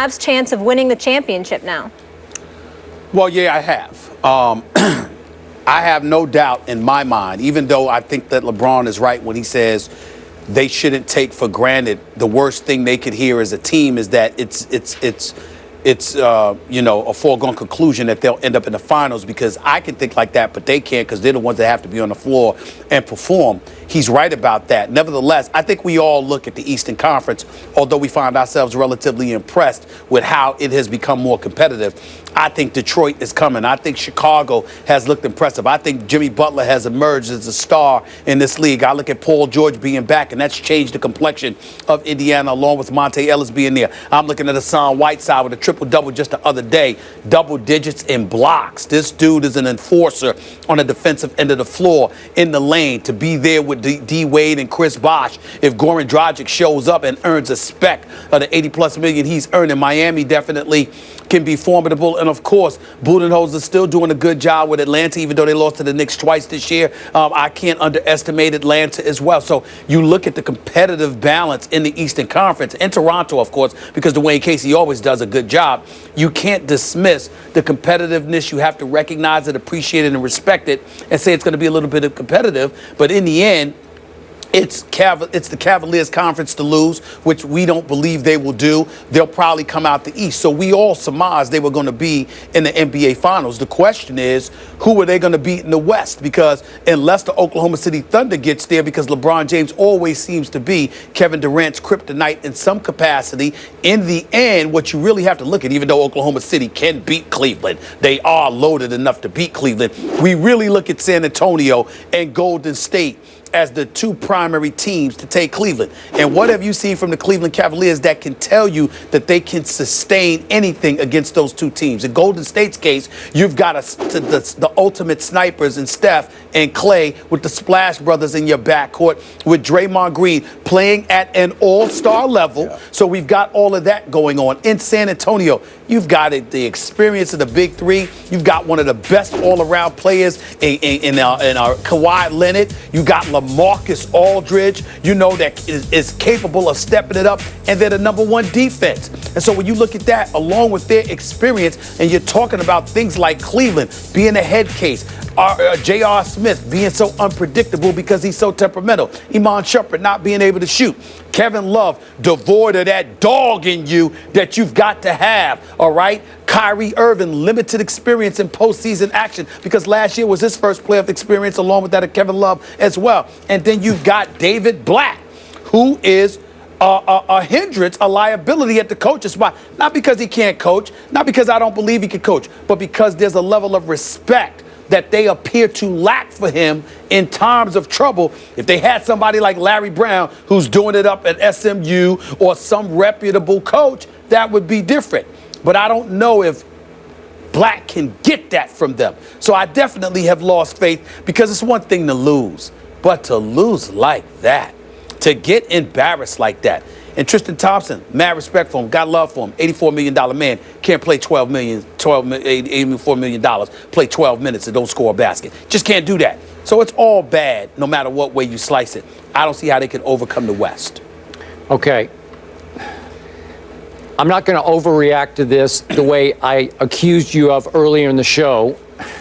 Mavs' chance of winning the championship now? Well, yeah, I have. I have no doubt in my mind, even though I think that LeBron is right when he says they shouldn't take for granted the worst thing they could hear as a team is that it's a foregone conclusion that they'll end up in the finals, because I can think like that, but they can't, because they're the ones that have to be on the floor and perform. He's right about that. Nevertheless, I think we all look at the Eastern Conference, although we find ourselves relatively impressed with how it has become more competitive. I think Detroit is coming. I think Chicago has looked impressive. I think Jimmy Butler has emerged as a star in this league. I look at Paul George being back, and that's changed the complexion of Indiana, along with Monte Ellis being there. I'm looking at Hassan Whiteside with a triple-double just the other day, double digits in blocks. This dude is an enforcer on the defensive end of the floor in the lane to be there with D. Wade and Chris Bosh. If Goran Dragic shows up and earns a speck of the 80-plus million he's earning, Miami definitely can be formidable. And, of course, Budenholzer's still doing a good job with Atlanta, even though they lost to the Knicks twice this year. I can't underestimate Atlanta as well. So you look at the competitive balance in the Eastern Conference, and Toronto, of course, because Dwayne Casey always does a good job. You can't dismiss the competitiveness. You have to recognize it, appreciate it, and respect it, and say it's going to be a little bit of competitive. But in the end, it's the Cavaliers conference to lose, which we don't believe they will do. They'll probably come out the East. So we all surmised they were going to be in the NBA Finals. The question is, who are they going to beat in the West? Because unless the Oklahoma City Thunder gets there, because LeBron James always seems to be Kevin Durant's kryptonite in some capacity, in the end, what you really have to look at, even though Oklahoma City can beat Cleveland, they are loaded enough to beat Cleveland. We really look at San Antonio and Golden State as the two primary teams to take Cleveland. And what have you seen from the Cleveland Cavaliers that can tell you that they can sustain anything against those two teams? In Golden State's case, you've got the ultimate snipers in Steph and Clay, with the Splash Brothers in your backcourt, with Draymond Green playing at an all-star level. Yeah. So we've got all of that going on. In San Antonio, you've got the experience of the Big Three. You've got one of the best all-around players in our Kawhi Leonard. You got LaMarcus Aldridge, that is capable of stepping it up, and they're the number one defense. And so when you look at that, along with their experience, and you're talking about things like Cleveland being a head case, J.R. Smith being so unpredictable because he's so temperamental, Iman Shumpert not being able to shoot, Kevin Love devoid of that dog in you that you've got to have, all right? Kyrie Irving, limited experience in postseason action because last year was his first playoff experience, along with that of Kevin Love as well. And then you've got David Blatt, who is a hindrance, a liability at the coach's spot. Not because he can't coach, not because I don't believe he can coach, but because there's a level of respect that they appear to lack for him in times of trouble. If they had somebody like Larry Brown, who's doing it up at SMU, or some reputable coach, that would be different. But I don't know if Black can get that from them. So I definitely have lost faith, because it's one thing to lose, but to lose like that, to get embarrassed like that. And Tristan Thompson, mad respect for him, got love for him. $84 million man, can't play $84 million, play 12 minutes and don't score a basket. Just can't do that. So it's all bad, no matter what way you slice it. I don't see how they can overcome the West. Okay. I'm not going to overreact to this the way I accused you of earlier in the show,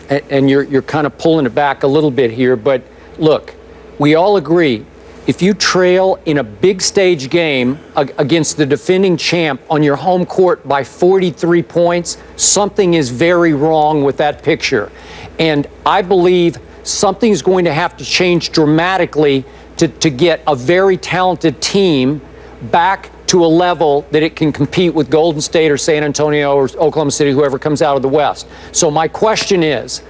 and you're kind of pulling it back a little bit here. But look, we all agree, if you trail in a big stage game against the defending champ on your home court by 43 points, something is very wrong with that picture. And I believe something's going to have to change dramatically to get a very talented team back to a level that it can compete with Golden State or San Antonio or Oklahoma City, whoever comes out of the West. So my question is,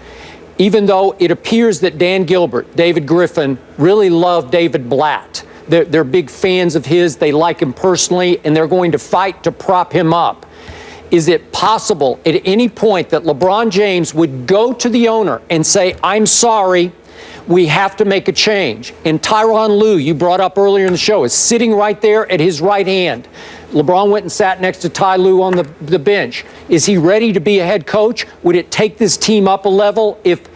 even though it appears that Dan Gilbert, David Griffin, really love David Blatt, they're big fans of his, they like him personally, and they're going to fight to prop him up, is it possible at any point that LeBron James would go to the owner and say, I'm sorry, we have to make a change? And Tyronn Lue, you brought up earlier in the show, is sitting right there at his right hand. LeBron went and sat next to Ty Lue on the bench. Is he ready to be a head coach? Would it take this team up a level if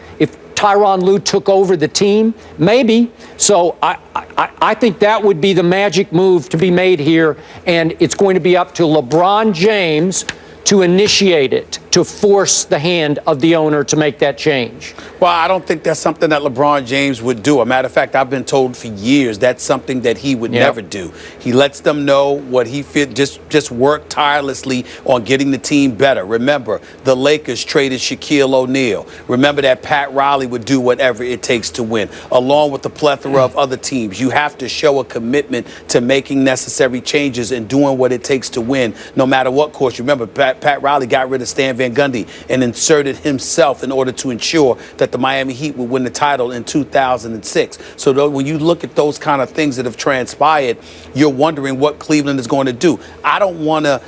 Tyronn Lue took over the team? Maybe. So I think that would be the magic move to be made here, and it's going to be up to LeBron James to initiate it, to force the hand of the owner to make that change. Well, I don't think that's something that LeBron James would do. A matter of fact, I've been told for years that's something that he would never do. He lets them know what he feel, just work tirelessly on getting the team better. Remember, the Lakers traded Shaquille O'Neal. Remember that Pat Riley would do whatever it takes to win, along with the plethora of other teams. You have to show a commitment to making necessary changes and doing what it takes to win, no matter what course. Remember, Pat Riley got rid of Stan Van Gundy and inserted himself in order to ensure that the Miami Heat would win the title in 2006. So when you look at those kind of things that have transpired, you're wondering what Cleveland is going to do. I don't want to,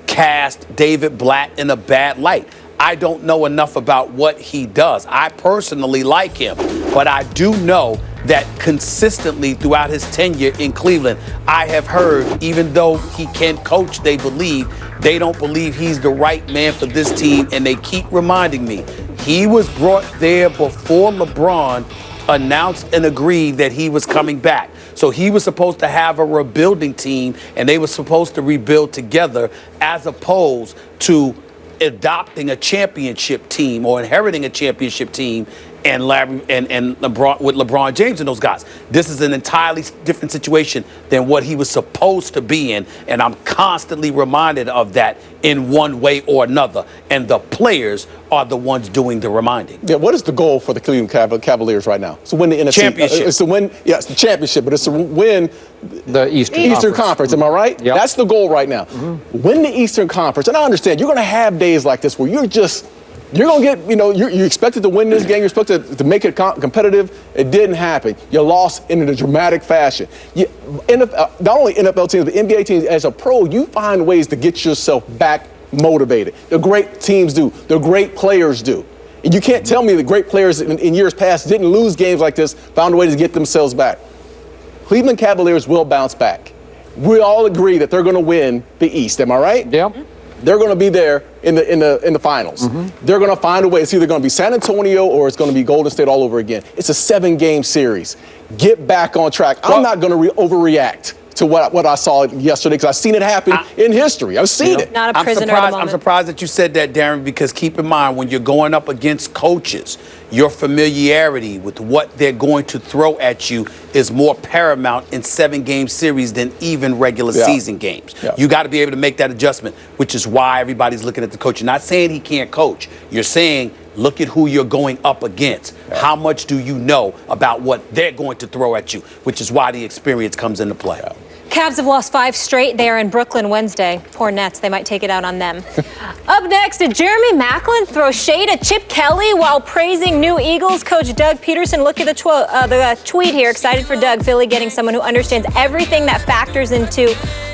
cast David Blatt in a bad light. I don't know enough about what he does. I personally like him, but I do know that consistently throughout his tenure in Cleveland, I have heard, even though he can coach, they don't believe he's the right man for this team, and they keep reminding me, he was brought there before LeBron announced and agreed that he was coming back. So he was supposed to have a rebuilding team, and they were supposed to rebuild together, as opposed to adopting a championship team or inheriting a championship team and LeBron with LeBron James and those guys. This is an entirely different situation than what he was supposed to be in, and I'm constantly reminded of that in one way or another. And the players are the ones doing the reminding. Yeah, what is the goal for the Cleveland Cavaliers right now? It's to win the NFC championship. It's to win, it's the championship, but it's to win the Eastern Conference. Am I right? Yep. That's the goal right now. Win the Eastern Conference, and I understand you're going to have days like this where you're going to get, you expected to win this game. You expected to make it competitive. It didn't happen. You lost in a dramatic fashion. Not only NFL teams, but NBA teams, as a pro, you find ways to get yourself back motivated. The great teams do. The great players do. And you can't tell me the great players in years past didn't lose games like this, found a way to get themselves back. Cleveland Cavaliers will bounce back. We all agree that they're going to win the East. Am I right? Yep. They're going to be there in the finals. They're going to find a way. It's either going to be San Antonio or it's going to be Golden State all over again. It's a 7-game series. Get back on track. I'm not going to overreact to what I saw yesterday, because I've seen it happen in history. I've seen it. Not a prisoner of the moment. I'm surprised that you said that, Darren, because keep in mind, when you're going up against coaches, your familiarity with what they're going to throw at you is more paramount in 7-game series than even regular season games. Yeah. You got to be able to make that adjustment, which is why everybody's looking at the coach. You're not saying he can't coach. You're saying, look at who you're going up against. Yeah. How much do you know about what they're going to throw at you, which is why the experience comes into play. Yeah. Cavs have lost 5 straight. They are in Brooklyn Wednesday. Poor Nets. They might take it out on them. Up next, did Jeremy Maclin throw shade at Chip Kelly while praising new Eagles coach Doug Peterson? Look at the tweet here. Excited for Doug. Philly getting someone who understands everything that factors into